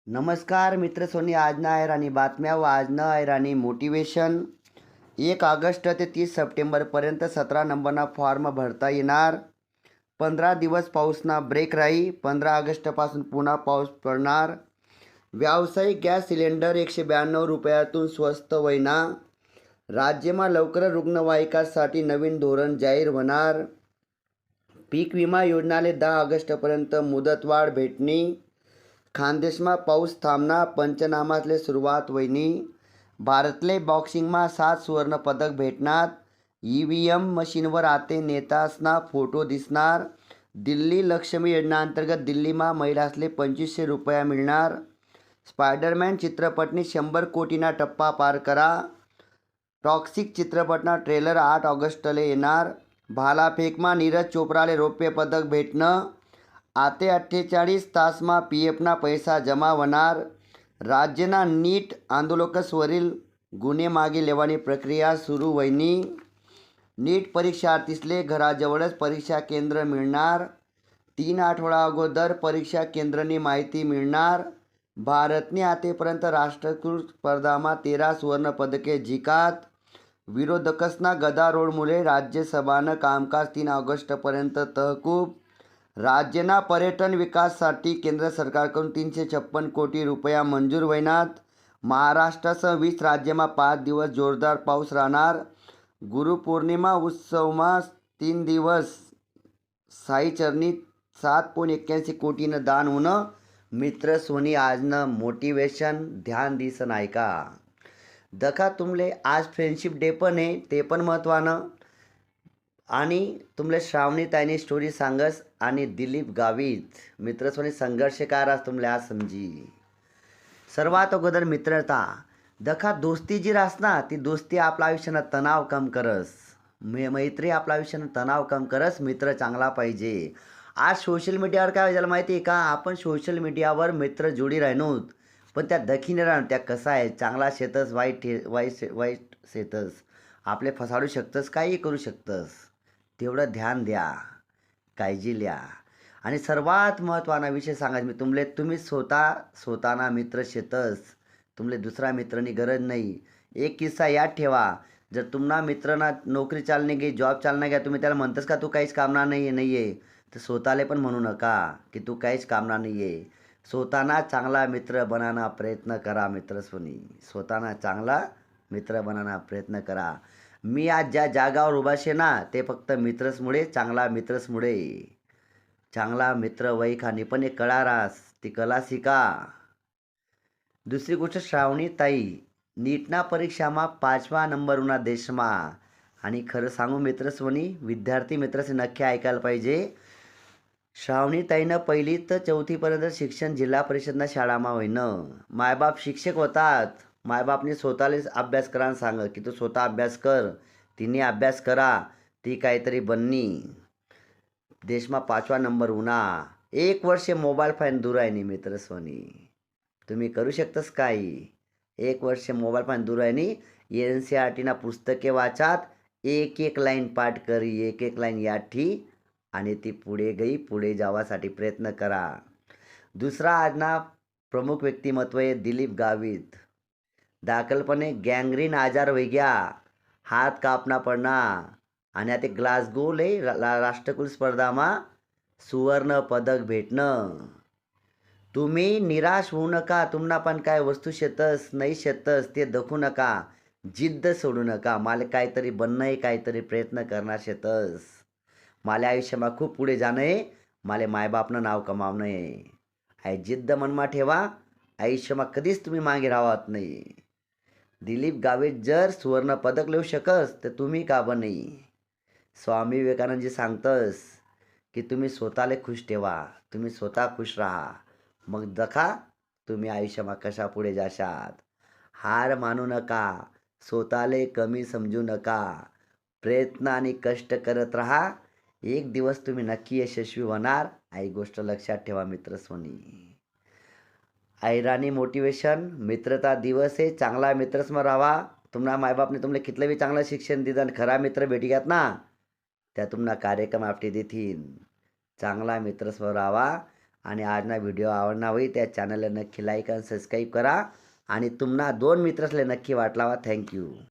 नमस्कार मित्र सोनी आजना ऐराणी बातम्या व आजना ऐराणी मोटिवेशन 1 ऑगस्ट ते 30 सप्टेंबरपर्यंत 17 नंबरना फॉर्म भरता येणार. 15 दिवस पाऊसना ब्रेक राही. 15 ऑगस्टपासून पुन्हा पाऊस पडणार. व्यावसायिक गॅस सिलेंडर 192 रुपयातून स्वस्त होईना. राज्यमा लवकर रुग्णवाहिकासाठी नवीन धोरण जाहीर होणार. पीक विमा योजनाले 10 ऑगस्टपर्यंत मुदतवाढ भेटणी. खानदेशमा पाऊस थांबना. पंचनामातले सुरुवात वहिनी. भारतले बॉक्सिंगमा 7 सुवर्ण पदक भेटणार. EVM मशीनवर आते नेतासना फोटो दिसणार. दिल्ली लक्ष्मी योजनांतर्गत दिल्लीमा महिलासले 2500 रुपया मिळणार. स्पायडरमॅन चित्रपटनी 100 कोटीना टप्पा पार करा. टॉक्सिक चित्रपटना ट्रेलर 8 ऑगस्टले येणार. भालाफेकमा नीरज चोप्राले रौप्य पदक भेटणं. आते 48 तासमा PFना पैसा जमा होणार. राज्यना नीट आंदोलकसवरील गुन्हे मागे लेवानी प्रक्रिया सुरू वहिनी. नीट परीक्षार्थीसले घराजवळच परीक्षा केंद्र मिळणार. 3 आठवडा अगोदर परीक्षा केंद्रनी माहिती मिळणार. भारतने आतेपर्यंत राष्ट्रकुल स्पर्धामा 13 सुवर्ण पदके जिकात. विरोधकसना गदारोळमुळे राज्यसभानं कामकाज 3 ऑगस्टपर्यंत तहकूब. राज्यना पर्यटन विकासासाठी केंद्र सरकारकडून 356 कोटी रुपया मंजूर होईनात. महाराष्ट्रासह 20 राज्यमा 5 दिवस जोरदार पाऊस राहणार. गुरुपौर्णिमा उत्सवमा 3 दिवस साईचरणी 7.81 कोटीनं दान होणं. मित्र सोनी आजनं मोटिवेशन ध्यान दिसन ऐका. दखा तुमले आज फ्रेंडशिप डे पण आहे, ते पण महत्त्वानं. आणि तुमले श्रावणी ताईनी स्टोरी सांगस आणि दिलीप गावित मित्रसोनी संघर्ष कारास तुमले आज समजी. सर्वात अगोदर मित्रता. दखा दोस्ती जी रास ना, ती दोस्ती आपल्या आयुष्यानं तणाव कम करस. मैत्री आपल्या आयुष्यानं तणाव कम करस. मित्र चांगला पाहिजे. आज सोशल मीडियावर काय व्हायला माहिती आहे का, आपण सोशल मीडियावर मित्र जोडी राहणोत, पण त्या दखीने राहणं त्या कसं आहे, चांगला शेतस वाईट शेतस. आपले फसाडू शकतस, काही करू शकतस. तेवढं ध्यान द्या, काळजी लिया. आणि सर्वात महत्त्वाचा विषय सांगायचं मी तुम्ही स्वतःना मित्र शेतस. तुमले दुसरा मित्रनी गरज नाही. एक किस्सा याद ठेवा. जर तुम्हाला मित्रांना नोकरी चालणे गे, जॉब चालणे घ्या, तुम्ही त्याला म्हणतस का तू काहीच कामणार नाही आहे, तर स्वतःला पण म्हणू नका की तू काहीच कामणार नाही आहे. स्वतःना चांगला मित्र बनाना प्रयत्न करा मित्रसोनी. स्वतःना चांगला मित्र बनाना प्रयत्न करा. मी आज ज्या जागावर उभा शे ना, ते फक्त मित्रसमुळे, चांगला मित्रसमुळे. चांगला मित्र वैखानी पण एक कळा रास, ती कला शिका. दुसरी गोष्ट, श्रावणी ताई नीटना परीक्षामा 5वा नंबर उना देशमा. आणि खरं सांगू मित्रसोनी, विद्यार्थी मित्रसे नक्की ऐकायला पाहिजे. श्रावणी ताईनं 1ली ते 4थीपर्यंत शिक्षण जिल्हा परिषदना शाळामा होईनं. मायबाप शिक्षक होतात. मायबापने स्वतःलाच अभ्यास करायला सांग की तू स्वतः अभ्यास कर. तिने अभ्यास करा, ती काहीतरी बननी. देशमा 5वा नंबर उना. 1 वर्ष मोबाईल फाईन दूर आहे नि मित्रसोनी. तुम्ही करू शकतस काही. 1 वर्ष मोबाईल फाईन दूर आहे नि. NCERTना पुस्तके वाचात. एक लाईन पाठ करी, एक लाईन याठी आणि ती पुढे जावासाठी प्रयत्न करा. दुसरा आजना प्रमुख व्यक्तिमत्व आहे दिलीप गावित. दाखलपणे गँग्रीन आजार होई गया, हात कापना पडना. आणि आता ग्लासगोले राष्ट्रकुल स्पर्धामा सुवर्ण पदक भेटणं. तुम्ही निराश होऊ नका. तुम्हाला पण काय वस्तू शेतस नाही शेतस ते दखू नका. जिद्द सोडू नका. मला काहीतरी बनणं आहे, काहीतरी प्रयत्न करणार शेतस. मला आयुष्यामा खूप पुढे जाणं आहे. मला मायबापनं नाव कमावणं आहे. आई जिद्द मनमा ठेवा. आयुष्यामा कधीच तुम्ही मागे राहत नाही. दिलीप गावित जर सुवर्ण पदक लिहू शकस तर तुम्ही का पण नाही. स्वामी विवेकानंदजी सांगतस की तुम्ही स्वतःला खुश ठेवा. तुम्ही स्वतः खुश राहा, मग दखा तुम्ही आयुष्यामा कशा पुढे जाशात. हार मानू नका. स्वतःला कमी समजू नका. प्रयत्न आणि कष्ट करत राहा. एक दिवस तुम्ही नक्की यशस्वी होणार. आई गोष्ट लक्षात ठेवा मित्रसोनी. ऐराणी मोटिवेशन. मित्रता दिवस आहे. चांगला मित्रसमोर राहा. तुम्हाला मायबापने तुमले कितलं बी चांगलं शिक्षण दिलं आणि खरा मित्र भेटी घ्यात ना, त्या तुम्हाला कार्यक्रम आपटे देतील. चांगला मित्रसमोर राहा आणि આજના व्हिडिओ आवडना होई त्या चॅनलला नक्की लाईक आणि सबस्क्राईब करा आणि तुम्हाला 2 मित्रासले नक्की वाट लावा. थँक्यू.